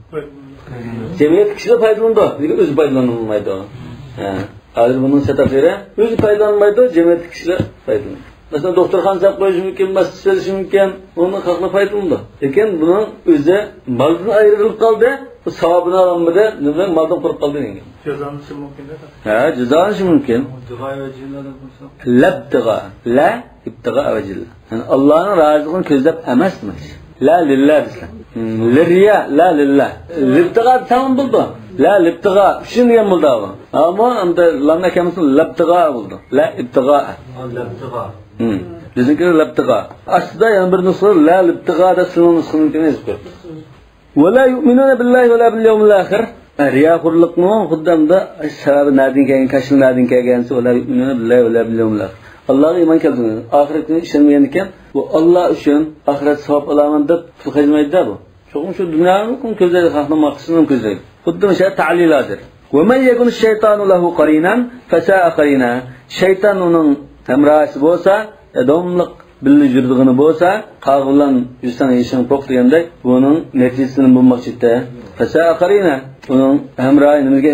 Jamiyat kishilar foydalanadi, lekin o'zi foydalanmaydi. Hozir buning sababi o'zi foydalanmaydi, jamiyat kishilar foydalanadi. Masalan, doktorxona saqlab qo'yish mumkin, masjid solish mumkin, uni xalqlar foydalanadi. Lekin buning o'zi maldan ayrilib qoldi, bu savobini olmadi, nima maldan qurib qoldi degan. Cezalanishi mumkin-da. Cezalanishi mumkin. Labtig'a, la ibtig'a vajillah. Yani Allohning roziligini ko'zlab emasmiz. La lillah desam. Liriya, la lillah. Libtig'a tamam bo'ldi. La libtig'a shuni ham bo'ldi. Ammo unda lamna kamsin labtig'a bo'ldi. La ibtig'a. Labtig'a. Bizniki labtig'a. Aslida yana bir nusxa la libtig'a da sunan nusxani yozib qo'ydi. ولا يؤمنون بالله ولا باليوم الآخر riyoxurlikni xuddamda sababi nadin kelgan, kashil nadin kelgansa ular billahi Allohga iymon keltirgan, oxiratga ishonmagan ekan, bu Alloh uchun oxirat savob olaman deb pul xizmaydi bu. Cho'qim shu dunyoni ko'zlaydi, xalqning maqsadini ko'zlaydi. Xuddi o'sha ta'liladir. Va man yakun shaytonu lahu qarinan fasa'a qarina. Shayton uning hamrohisi bo'lsa, davomli birga yurdig'ini bo'lsa, qag'illan yursan ishing poq degandek, buning natijasini bo'lmoqchida. Fasa'a qarina. Uning hamrohi nimaga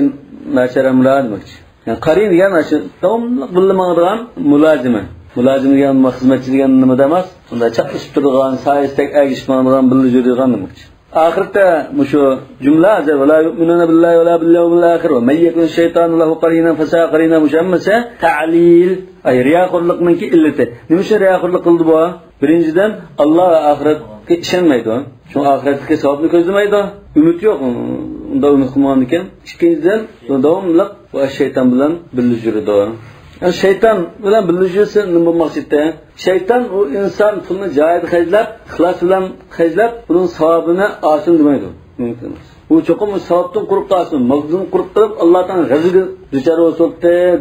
nachar hamroh demoqchi. Yani qarin degani shu davomli birga mang'irgan mulozima. Mulozim degan xizmatchi degan nima emas. Unda chaqishib turgan, sayistak agishib mang'irgan birga yuradigan demoqchi. Oxirda mushu jumla la yu'minuna billahi va la bil yawmil akhir va may yakun shaytanu lahu qarinan fasa'a qarina mushammasa ta'lil ay riyoxurlikningki illati. Nima uchun riyoxurlik qildi bu? Birinchidan Alloh va oxiratga ishonmaydi. Shu oxiratga savobni ko'zlamaydi. Umid yo'q. Unda umid qilmagan ekan. Ikkinchidan davomli va shayton bilan birga yuradi. Yani shayton bilan birga yursa nima bo'lmoqchida? Shayton u inson pulni joyida xarjlab, ixlos bilan xarjlab, uning savobini olsin demaydi. Mumkin emas. U cho'qim savobdan quruq qolsin, mag'zum quruq qilib Allohdan g'aziga duchor bo'lsa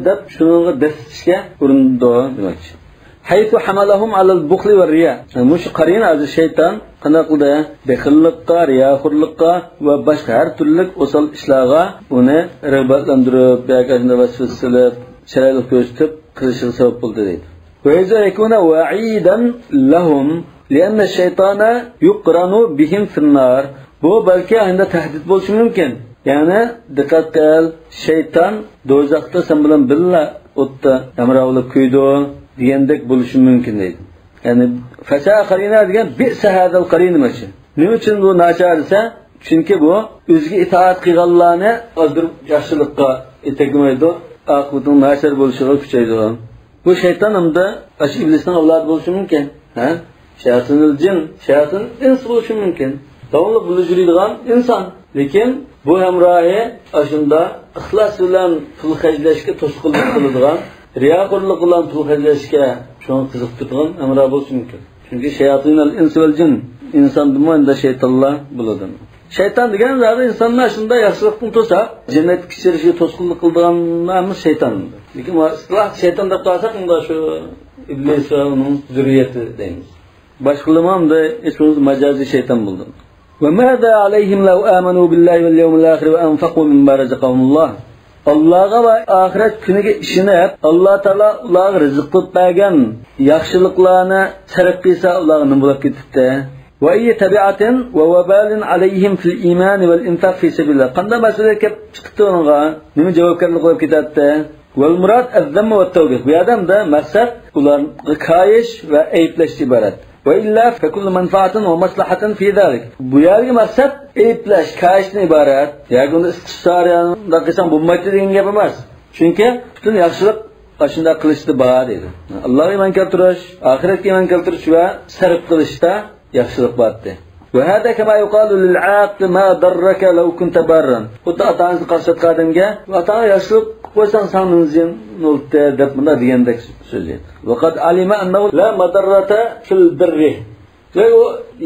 deb shunga dasishga urindi demoqchi. Haythu hamalahum alal bukhli va riya. Mush qarin az shayton qanday qildi? Bexillikqa, riyoxurlikqa va boshqa har turli o'sal ishlarga uni rag'batlantirib, bagajni vasvasilib, chiroyli ko'rsatib qilishiga sabab bo'ldi deydi. Wa iza yakuna wa'idan lahum lianna shaytona yuqranu bihim fin-nar. Bu balki endi tahdid bo'lishi mumkin. Ya'ni diqqat qil, shayton do'zaxda sen bilan birga o'tda amravlab qo'ydi degandek bo'lishi mumkin deydi. Ya'ni fasa'a qarina degan bi'sa hadal qarin machi. Nima uchun bu nachar desa? Chunki bu o'ziga itoat qilganlarni o'ldirib yaxshilikqa itakmaydi, oqibatning nachar bo'lishiga kuchaydi. Bu shayton hamda iblisning avlodi bo'lishi mumkin. Ha? Shaytonul jin, shayton ins bo'lishi mumkin. Davomli bo'lib yuradigan inson. Lekin bu hamrohi ashunda ixlos bilan pul xarjlashga to'sqinlik qiladigan, riyoxurlik bilan pul xarjlashga shuni qiziqtirgan hamroh bo'lishi mumkin. Chunki shaytonul ins val jin inson dumanda shaytonlar bo'ladi. Shayton degan zot insonlar shunda yaxshilikni to'sa, jannat kishiriga to'sqinlik qiladiganlarni shayton. Lekin bu istiloh shayton deb qo'ysak, unda shu iblis va uning zurriyati deymiz. Boshqalarmanda ismi majoziy shayton bo'ldi. Va mada alayhim law amanu billahi wal yawmil akhir va anfaqu mimma razaqahumullah. Allohga va oxirat kuniga ishonib, Alloh taolo ularga rizq qilib bergan yaxshiliklarni sarf qilsa, ularga nima bo'lib ketibdi? Va ay tabi'atin va wabalin alayhim fil iman wal infaq fi sabilillah. Qanday masala kelib chiqdi unga? Nima javobgarlik qilib ketadi? Wal murad az-zamm va at-tawbih. Bu odamda maqsad ularni qayish va ayplash iborat. Va illa fa kullu manfaatin va maslahatin fi zalik. Bu yerga maqsad ayplash, qayishdan iborat. Yoki uni istisoriyanda qilsam bo'lmaydi degan gap emas. Chunki butun yaxshilik shunda qilishdi bor dedi. Allohga iymon keltirish, oxiratga iymon keltirish va sarf qilishda yaxshilik bordi. Va hada kama yuqalu lil aql ma darraka law kunta barran. Xuddi otangni qarsatqadimga, otang yaxshilik qo'ysan saningizin nolta deb bunda degandek so'z edi. Va qad alima annahu la madarrata fil birri. Va u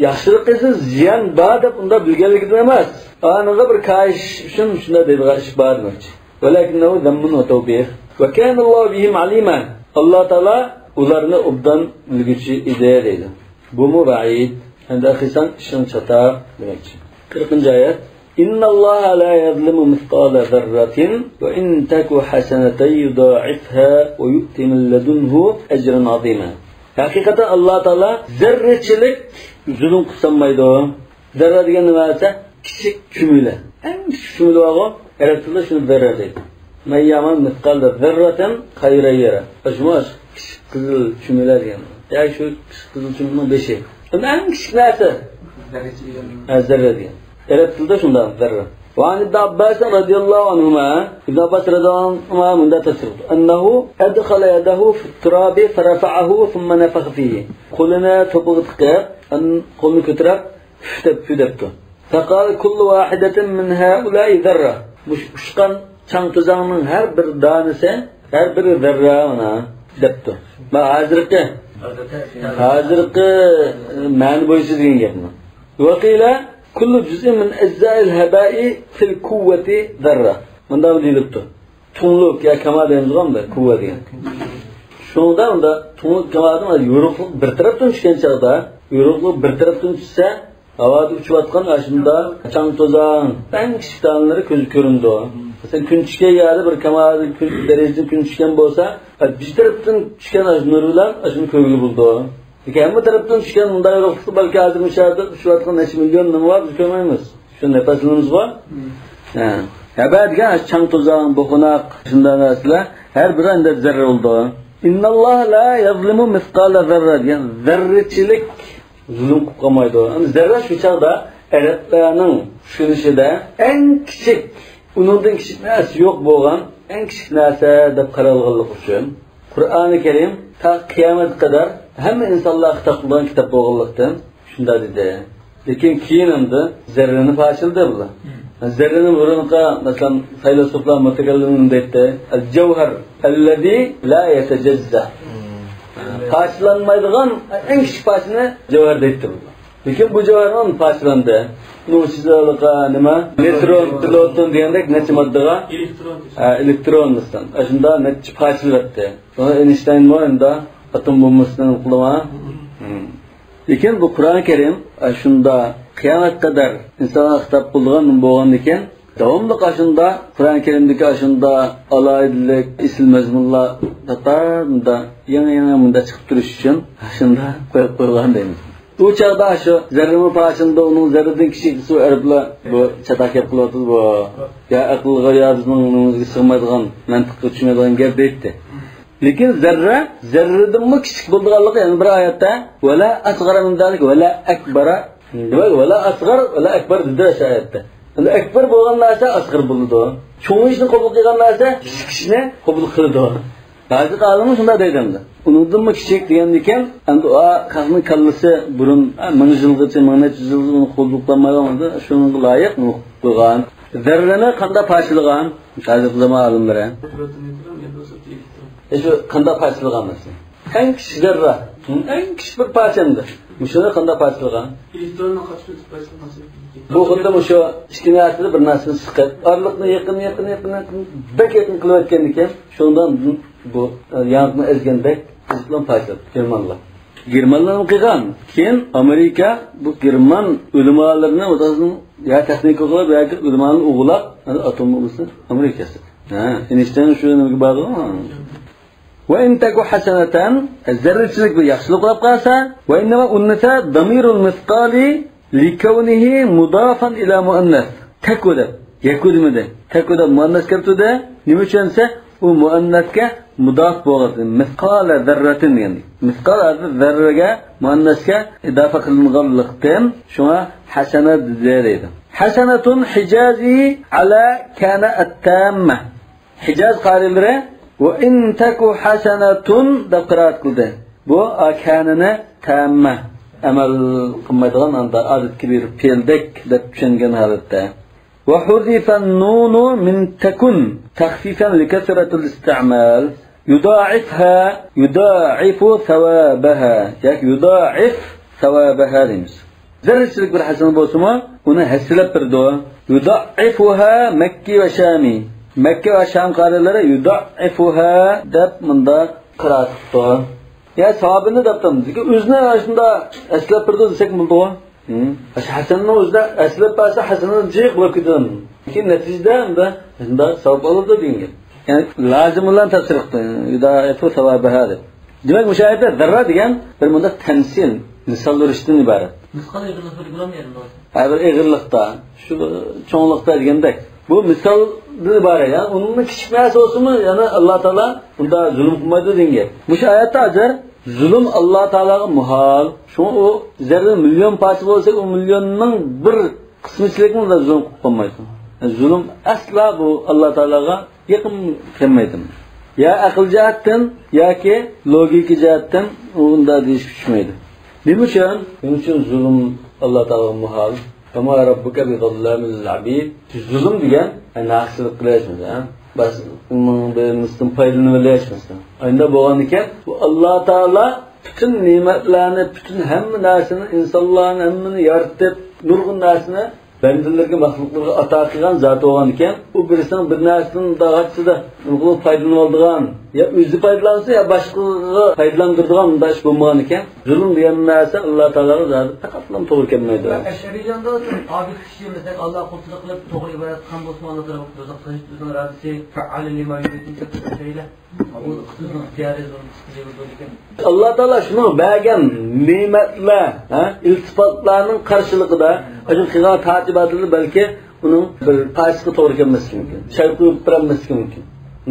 yaxshilik qilsa ziyon bor deb unda bilganligi emas. Aniga bir kayish uchun shunda deydigan ish bor demoqchi. Valakinnahu zammun va tawbih. Va kana Alloh bihim alima. Alloh taolo ularni obdan bilguchi edi deydi. Bu muvaid endi xisan ishing chatar demoqchi. 40-oyat. Inna Alloha la yazlimu mithqala zarratin va in taku hasanatan yudha'ifha va yu'ti min ladunhu ajran 'azima. Haqiqatan Alloh taolo zarrachilik zulm qilmaydi. Zarra degan nima esa? Kichik chumula. Eng kichik chumula arab tilida shuni zarra deydi. Mayyaman mithqala zarratin khayran yara. Ashmosh kichik qizil chumula degan. Ya shu qizil chumlaning beshi. Eng kichik narsa zarra degan. Arab tilida shunday zarra. Wa an ibn Abbas radhiyallohu anhuma, ibn Abbas radhiyallohu anhuma munda tasrif annahu adkhala yadahu fi at-turab farafa'ahu thumma nafakha fihi. Qo'lini to'piga tiqib, qo'lni ko'tarib debdi. Faqal kullu wahidatin min ha'ula'i zarra. Mushqan chang tuzangning har bir donasi, har bir zarra ona debdi. Va hozirgi ma'ni bo'yicha degan gapni. Vaqila kullu juz'in min ajza'il haba'i fil quwwati zarra. Bunda deyilibdi. Tunluk ya kama deyilgan-da, quvvat degan. Shunda unda tunluk kamadan yo'ruqlik bir tarafdan tushgan chaqda, yo'ruqlik bir tarafdan tushsa, havoda uchayotgan ashunda chang to'zon, eng kichik tanlari ko'z ko'rindi. Mesela kun tushgan yeri bir kamada darajada kun tushgan bo'lsa, bir tarafdan tushgan nurlar ashuni ko'ngli bo'ldi. Lekin hamma tarafdan tushgan unday yo'ruqlik balki hozir musharda uchayotgan necha million nima bor, ko'rmaymiz. Shu nafaslimiz bor. Haba degan chang to'zon, bo'xonoq shunday narsalar har biri anda zarra bo'ldi. İnnallah la yazlimu misqala zarra degan zarrachilik zulm qilib qolmaydi. Zarra shu chaqda arablarning tushunishida eng kichik, uningdan kichik narsa yo'q bo'lgan eng kichik narsa deb qaralganlik uchun Qur'oni Karim ta qiyomat qadar hamma insonlar xitob qilgan kitob bo'lganlikdan shunday dedi. Lekin keyin endi zarrani fashildi bular. Zarraning o'rniga masalan filosoflar mutakallimlar deydi, al-jawhar allazi la yatajazza. Parçalanmaydigan eng kichik parchani javhar deydi. Lekin bu javharning parchalandi. Nuchizaliga nima? Neutron, proton degandek necha moddaga? Elektron mislan. Shunda necha parchalanadi. Sonra Einstein mo'yinda atom bombasidan qilma. Lekin bu Qur'oni Karim shunda qiyomat qadar insonga xitob qilgan bo'lgan ekan, davomli qashunda Qur'oni Karimdagi ashunda alaydilik, ism mazmunlar tatarda yana bunda chiqib turish uchun shunda qo'yib qo'ygan deymiz. U chaqda shu zarrani parchasida uning zarradan kichikisi arablar bu chatoq gap qilyapti bu. Ya aqlga yozning sig'maydigan, mantiqqa tushmaydigan gap deydi. Lekin zarradan kichik bo'lganligi yana bir oyatda wala asghara min zalik wala akbara. Demak, wala asghar wala akbar dedi o'sha oyatda. Endi akbar bo'lgan narsa asghar bo'ladi. Cho'ng ishni qabul qilgan narsa kichik ishni qabul qiladi. Ba'zi olimlar shunday deydi. Undan kichik degan ekan, endi o xalqning kallasi burun 1000 yilgacha, 1000 yil uni qabul qilmagan, shunga loyiq qo'ygan. Zarrani qanday parchalagan? Hozir zaman olimlari. Shu qanday parchalagan narsa? Eng kichik zarra, eng kichik bir parchanda. Shuni qanday parchalagan? Elektronni qachon parchalasa? Bu xuddi shu ishkinasida bir narsani siqib, orliqni yaqin bek yaqin qilib o'tgan ekan, shundan bu yangiqni ezgandek islom parchalab Germanlar qilgan. Keyin Amerika bu German ulamalarini o'zasining ya texnika qilib yoki ulamolarni o'g'lab atom bombasi Amerikasi. Einstein shu nimaga bog'liq? وإن تكو حسنة الزرة لك بيحصل قرابقاسا وإنما أنثى ضمير المثقال لكونه مضافا إلى مؤنث تكو ده يكود مده تكو ده مؤنث كرتو ده نمشانسا ومؤنث كمضاف بوغط مثقال ذرة يعني مثقال ذرة مؤنث كإضافة المغلقتين شو حسنة زيادة حسنة حجازي على كان التامة حجاز قال له وإن تكو حسنة دقرات كده بو كاننا تامة أمل قمدغن عند عدد كبير فيلدك دتشنجن هذا وحذف النون من تكن تخفيفا لكثرة الاستعمال يضاعف ثوابها يعني يضاعف ثوابها لمس زرسلك بالحسن بوسما هنا هسلب بردو يضاعفها مكي وشامي Mekke ve Şam karileri yudaifuha deb mında qiraatdi. Ya savabini debdim. O'zini shunda aslab turdi desek bo'ldi. Hasanning o'zida aslab bo'lsa hasanni jiq bo'lib ketadi. Lekin natijada unda savob oladi deyilgan. Yani lazım olan tafsir qildi. Yudaifu savabaha deb. Demak, mushahada zarra degan bir munda tamsil, misol berishdan iborat. Misol ig'irlikda bo'lmaydi. Har ig'irlikda, shu cho'nglikda degandek. Bu misol iborat ya. Uning kichik narsa bo'lsa-mi, yana Alloh taolo unda zulm qilmaydi degan. Bu oyatda hozir zulm Alloh taologa muhol. Shu u zarra million parcha bo'lsa, u millionning bir qismichilikni unda zulm qilib qo'ymaydi. Zulm asla bu Alloh taologa yaqin kelmaydi. Ya aql jihatdan yoki logika jihatdan unda deyish tushmaydi. Nima uchun zulm Alloh taologa muhol? Kama rabbuka bi zallamil abid. Zulm degan naqslik qilishmiz, bas umumimizdan foydalanishmiz. Endi bo'lgan ekan, bu Alloh taolo bütün ne'matlarni, bütün hamma narsani, insonlarni hammani yaratib, nurg'un narsani bandalarga maxluqlarga ato qilgan zot bo'lgan ekan, u birisining bir narsadan dag'atchida nurg'un foydalanib oldigan, yo o'zi foydalansa yo boshqaga foydalantiradigan bunday ish bo'lmagan ekan. Zulm degan narsa Alloh taologa zoti faqat to'g'ri kelmaydi. Asharijonda obid kishi mesela Alloh qulchilik qilib to'g'ri ibodat qilgan bo'lsa, Alloh taolo do'zax qilishdan razisi fa'al lima yurid shayla. Alloh taolo shuni bergan ne'matlar, iltifotlarning qarshiligida shu qilgan tartibatini balki uning bir qaysiga to'g'ri kelmasligi mumkin. Shay qo'yib bermasligi mumkin.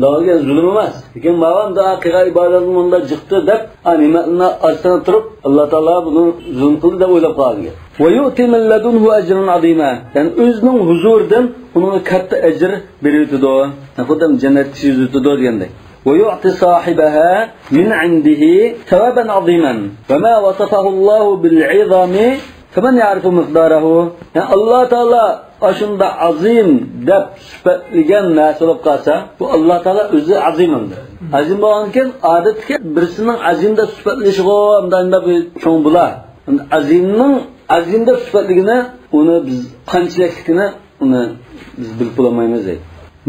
Da'voga zulm emas. Lekin ma'voda qilgan ibodatni bunda jiqdi deb, ne'matni orqasidan turib, Alloh taolo buni zulm qildi deb o'ylab qolgan. Va yu'ti min ladunhu ajran azima. Ya'ni o'zining huzuridan unga katta ajr beradi. Xuddi jannatga yuzidi degandek. ويعطي صاحبها من عنده ثوابا عظيما وما وصفه الله بالعظم فمن يعرف مقداره. يعني الله تعالى aşında azim deb sifatlagan narsa bo'lib qolsa, bu Alloh taolo o'zi azimdir. Azim bo'lgankin odatga birisining azimda sifatlashiga unda cho'ng bo'lar. Azimda sifatligini uni biz qanchalikligini uni biz bilib bo'lmaymiz.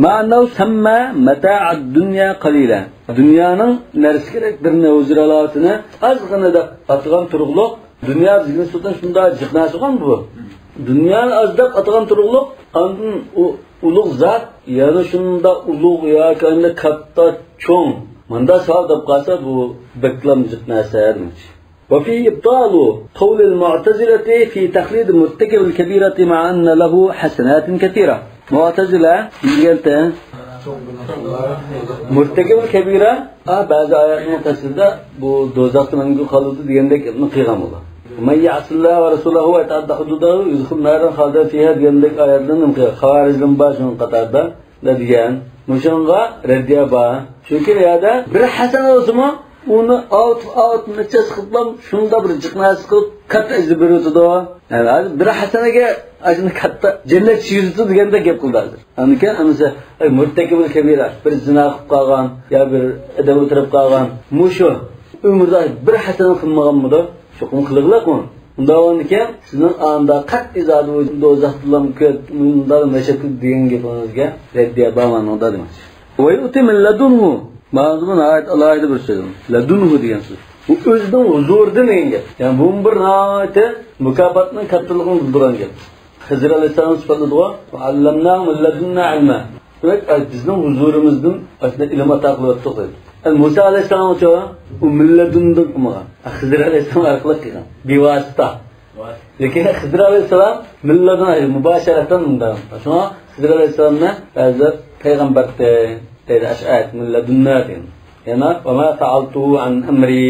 Ma'nav samma mata'ad dunya qalila. Dunyoning narsa kerak bir o'ziralatini azg'ina deb atgan turug'liq. Dunyo bizning so'zdan shunday jiqnasigan bu. Dunyoni azdab atgan turug'liq, andin u ulug' zot, yana shunda ulug' yoki unda katta cho'ng. Manda savob deb qolsa bu beklam jiqnasi demoqchi. وفي إبطال قول المعتزلة في تخليد مرتكب الكبيرة مع أن له حسنات كثيرة. معتزلة يقولت مرتكب الكبيرة بعض آيات متصلة bu dozaqdan mengu qoldi degandek qilgan bo'ldi. Men ya'sillah va rasulahu va ta'adda hududahu yudkhul naran khalida fiha degandek oyatlarni xawarizdan boshun qatorda degan. Mushunga raddiya ba. Chunki yerda bir hasan o'zimi uni out necha qilib shunda bir jiqnasi qilib katta izib beradi. Yani bir hasanaga ajni katta jannat yuzdi deganda gap qildi. Anikan anisa murtakibul kabira bir zina qilib qolgan, yo bir adab o'tirib qolgan, mushu umrda bir hasana qilmaganmidi? Shu qilinglar-ku. Unda ekan sizning anda qat'iy zodi do'zaxdan unda mashaqat degan gapingizga raddiya berman unda demoqchi. Va yu'timil ladunhu ma'zum ayet Allohda bir so'z. Ladunhu degan so'z. Bu o'zining huzuridan engel. Yani bu bir naate mukofotning kattaligini bildiran gap. Xizr alayhisalom sifatladığı "Allamna min ladunna ilma." Demek bizning huzurimizdan aslida ilm ato qilyapti dedi. Musa alayhisalom u milladundan qilmagan. Xizr alayhisalom orqali qilgan. Bevosita. Lekin Xizr alayhisalom milladun mubasharatan undan. Shuna Xizr alayhisalomni ba'zi payg'ambar dedi ash'at milladunna dedi. Yani وما فعلته عن أمري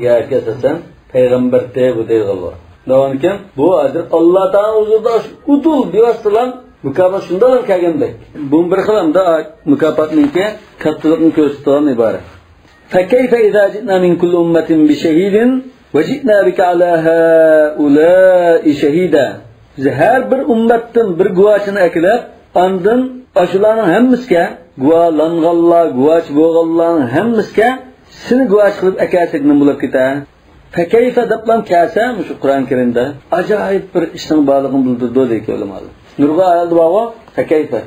يا كسسن پیغمبر ته bu deydilar. Davamken bu adır Allah Taala huzurida utul bevositalar mukofot shundan kelgandek. Bu bir xilamda mukofotningki kattaligini ko'rsatgan iborat. فكيف إذا جئنا من كل أمة بشهيد وجئنا بك على هؤلاء شهيدا. Her bir ummatdan bir guvohni aklab, ondan ashularning hammasiga guvohlanganlar, guvoh bo'lganlarning hammasiga seni guvoh qilib akasak nima bo'lib ketadi? Fakayfa deblan kelsa, shu Qur'on Karimda ajoyib bir ishning borligini bildirdi deydi ulamolar. Nurga ayoldi babo, fakayfa.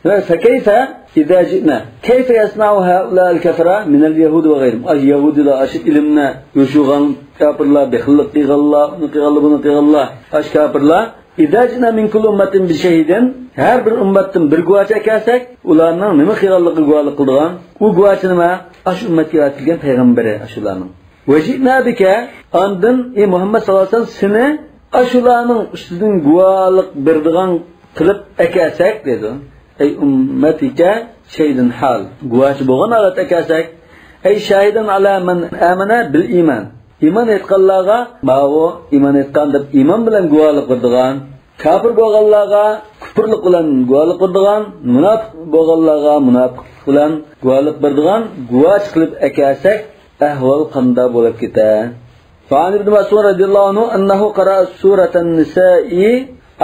Ve fakayfa idza ji'na. Kayfa yasna'u ha'ula al-kafara min al-yahud wa ghayrihim. Al-yahudilar ashib ilmna yushugan kafirlar bixillik qilganlar, bunu qilganlar. Ash kafirlar idza ji'na min kulli ummatin bi shahidin. Her bir ummatdan bir guvoh kelsak, ularning nima qilganligi guvohlik qilgan. U guvoh nima? Ash ummatga atilgan payg'ambari ashularning. Vajina bika andın Muhammed sallallahu aleyhi ve sellem seni aşularning ustidan guvohlik berdigan qilib akasak dedi. Ey ummatika shaydan hal guvoh bo'lgan holat akasak ey shahidan ala man amana bil iman. İman etganlarga bawo iman etgan deb iman bilan guvohlik berdigan, kafir bo'lganlarga kufrlik bilan guvohlik berdigan, munofiq bo'lganlarga munofiq bilan guvohlik berdigan guvoh qilib akasak ahvol qanday bo'lib ketadi. Fa'an ibn Mas'ud radhiyallohu anhu annahu qara'a suratan nisa'i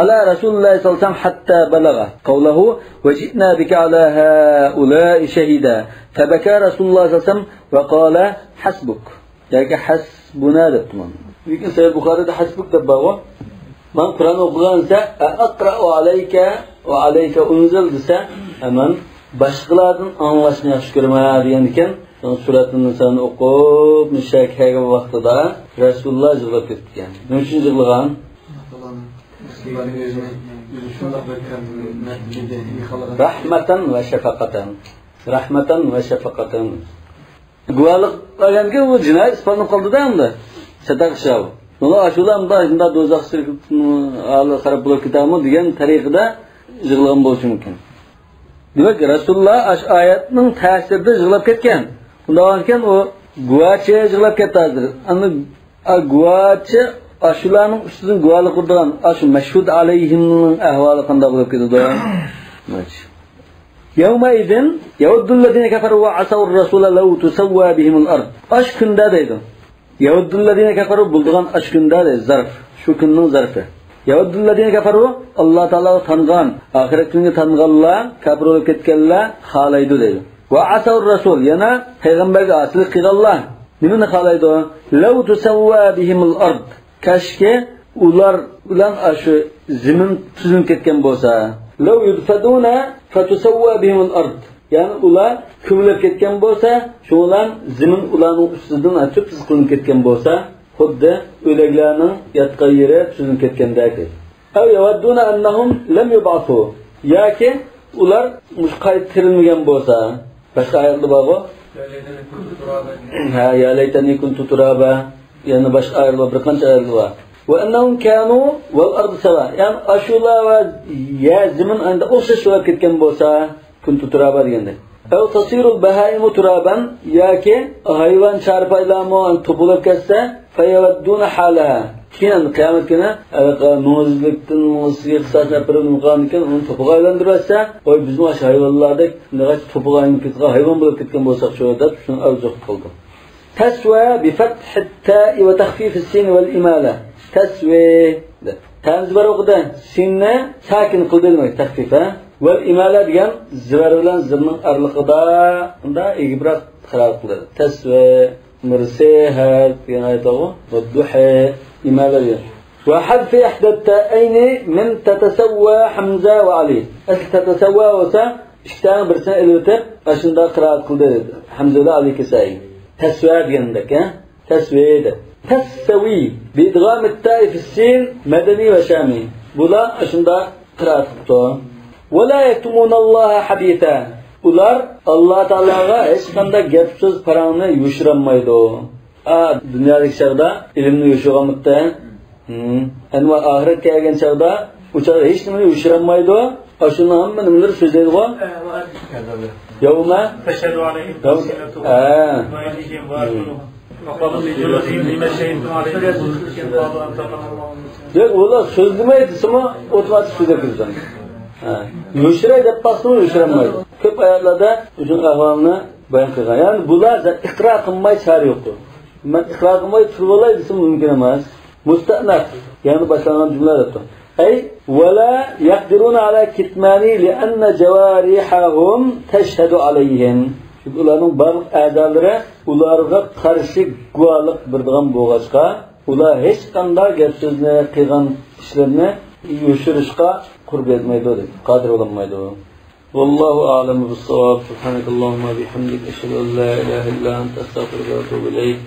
ala Rasulullah sallallahu alayhi wasallam hatta balagha qawluhu wajidna bika ala ha'ula'i shahida fabaka Rasulullah sallallahu alayhi wasallam wa qala hasbuk. Yani hasbuna debman. Lekin Sahih Buxoriyda hasbuk deb bor. man Qur'on o'qigansa aqra'u alayka va alayka unzil desa hemen boshqalardan anglashni yaxshi ko'raman degan ekan. Suratni Nisoni o'qib mushakkaga vaqtida Rasululloh yig'lab ketgan. Nima uchun yig'lagan? Rahmatan va shafaqatan. Rahmatan va shafaqatan. Guvohlik olganga u jinoyat isbotlanib qoldi-da unda. Sadaqshav. Buni ashulamda shunda do'zaxga qarab bo'lib ketami degan tariqada yig'lagan bo'lishi mumkin. Demak, Rasululloh ash oyatning ta'sirida yig'lab ketgan. Undan keyin u guvochi yig'lab ketdi hozir. Ana guvochi ashularning ustidan guvohlik qilgan, ashu mashhud alayhimning ahvoli qanday bo'lib ketdi? Yawma idin yawaddul ladina kafaru wa asaw ar-rasula law tusawwa bihim al-ard. Ash kunda deydi. Yawaddul ladina kafaru buldigan ash kunda deydi, zarf. Shu kunning zarfi. Yawaddul ladina kafaru Alloh taolo tangan, oxirat kuniga tanganlar, kafir bo'lib ketganlar xohlaydi deydi. Va asaw ar-rasul yana payg'ambarga asliq qilganlar nimani xohlaydi? Law tusawwa bihim al-ard. Kashki ular bilan ashu zimin tuzilib ketgan bo'lsa, law yudfaduna fatusawwa bihim al-ard. Ya'ni ular ko'milib ketgan bo'lsa, shular zimin ularning ustidan achib qilinib ketgan bo'lsa, xuddi o'liklarning yotgan yeri tuzilib ketgandek. Aw yawadduna annahum lam yub'athu. Yoki ular mushqayt tirilmagan bo'lsa, boshqa oyatda bor-ku. Ha, ya laytani kuntu turaba. Yani boshqa oyatlar bir qancha oyatlar bor. Wa annahum kanu wal ardu sawa. Yani ashula va ya zimin anda o'xshash bo'lib ketgan bo'lsa, kuntu turaba deganda. Aw tasirul bahaim turaban, yoki hayvon charpaylarmi topilib ketsa, fayawadduna halaha. Keyin qiyomat kuni nozlikdan musiqa qisaslar bilan ekan, uni to'piga aylantirsa, "Voy bizning o'sha hayvonlardek nega to'piga aylanib hayvon bo'lib ketgan bo'lsak shu deb shuni avzuq qildi." Taswa bi fath at-ta'i wa takhfif as-sin wal imala. Taswa tanz bar o'qida sinni sakin qildi demak takhfifa. Wal imala degan zvar bilan zimning arliqida unda egibroq qiroat qiladi. Taswa مرسيها في غايته والضحى إمالية وحذف إحدى التائين من تتسوى حمزة وعلي أصل تتسوى وسا اشتان برسان إلوتب عشان دا قراءة قلدر حمزة وعلي كسائي تسوى بيندك تسوى ده تسوي بإدغام التاء في السين مدني وشامي بلا عشان دا قراءة قلدر ولا يكتمون الله حديثا ular Alloh taologa hech qanday gap so'z parangni yushirolmaydi. Dunyodagi chaqda ilmni yushirolmaydi. Ana oxirat kelgan chaqda u chaqda hech nimani yushirolmaydi. Ashuni hamma nimalar so'zlaydi-ku. Yawma tashhadu alayhim sinatu wa aydihim wa arjuluhum wa qalu li juludihim lima shahidtum alayhim. Deb ular so'zlamaydi, sima otomatik so'zlaydi. Yushray deb pasni yushiramaydi. Ko'p oyatlarda o'sha ahvolni bayon qilgan. Ya'ni bular iqro qilmay chora yo'q. Men iqro qilmay turib olay desam mumkin emas. Mustanaf, ya'ni boshlangan jumladir. Ay wala yaqdiruna ala kitmani li'anna jawarihahum tashhadu alayhim. Çünkü ularning barliq a'zolari ularga qarshi guvohlik beradigan bo'lg'achqa, ular hech qanday gap so'zni qilgan ishlarni yushirishga qurb etmaydi, qodir bo'lmaydi. Vallohu a'lamu bis-savab. Subhanakallahumma bihamdika ashhadu an la ilaha illa anta astaghfiruka va atubu ilayk.